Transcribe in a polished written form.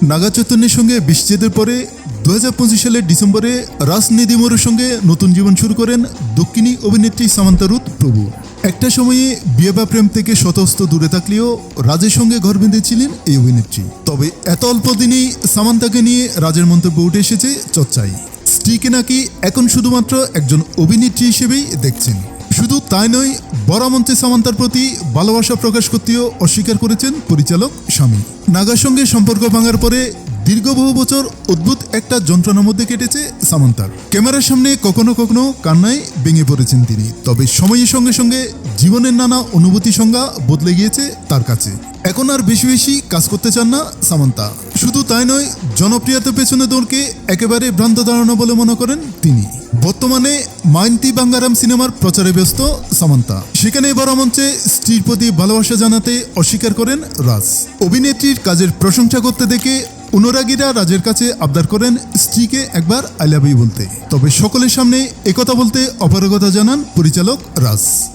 নাগা চৈতন্যের সঙ্গে বিচ্ছেদের পরে 2025 সালের ডিসেম্বরে রাজ নিধিমোরের সঙ্গে নতুন জীবন শুরু করেন দক্ষিণী অভিনেত্রী সামান্থা রুথ প্রভু। একটা সময়ে বিয়ে বা প্রেম থেকে শতস্ত দূরে থাকলেও রাজের সঙ্গে ঘর বেঁধেছিলেন এই অভিনেত্রী। তবে এত অল্প দিনেই সামান্থাকে নিয়ে রাজের মন্তব্য উঠে এসেছে চর্চায়। স্ত্রীকে নাকি এখন শুধুমাত্র একজন অভিনেত্রী হিসেবেই দেখছেন। শুধু তাই নয়, বরামঞ্চে সামান্থার প্রতি ভালোবাসা প্রকাশ করতেও অস্বীকার করেছেন পরিচালক স্বামী। নাগার সঙ্গে সম্পর্ক ভাঙার পরে দীর্ঘ বহু বছর অদ্ভুত একটা যন্ত্রণার মধ্যে কেটেছে সামান্থার। ক্যামেরার সামনে কখনো কখনো কান্নায় ভেঙে পড়েছেন তিনি। তবে সময়ের সঙ্গে সঙ্গে জীবনের নানা অনুভূতি সংজ্ঞা বদলে গিয়েছে তার কাছে। এখন আর বেশি বেশি কাজ করতে চান না সামান্থা। শুধু তাই নয়, জনপ্রিয়তার পেছনে দৌড়কে একেবারে ভ্রান্ত ধারণা বলে মনে করেন তিনি। বর্তমানে মাইন্তি বাঙ্গারাম সিনেমার প্রচারে ব্যস্ত সামান্থা। সেখানে বরামঞ্চে স্ত্রীর প্রতি ভালোবাসা জানাতে অস্বীকার করেন রাজ। অভিনেত্রীর কাজের প্রশংসা করতে দেখে অনুরাগীরা রাজের কাছে আবদার করেন স্ত্রীকে একবার আই লাভ ইউ বলতে। তবে সকলের সামনে একথা বলতে অপারগতা জানান পরিচালক রাজ।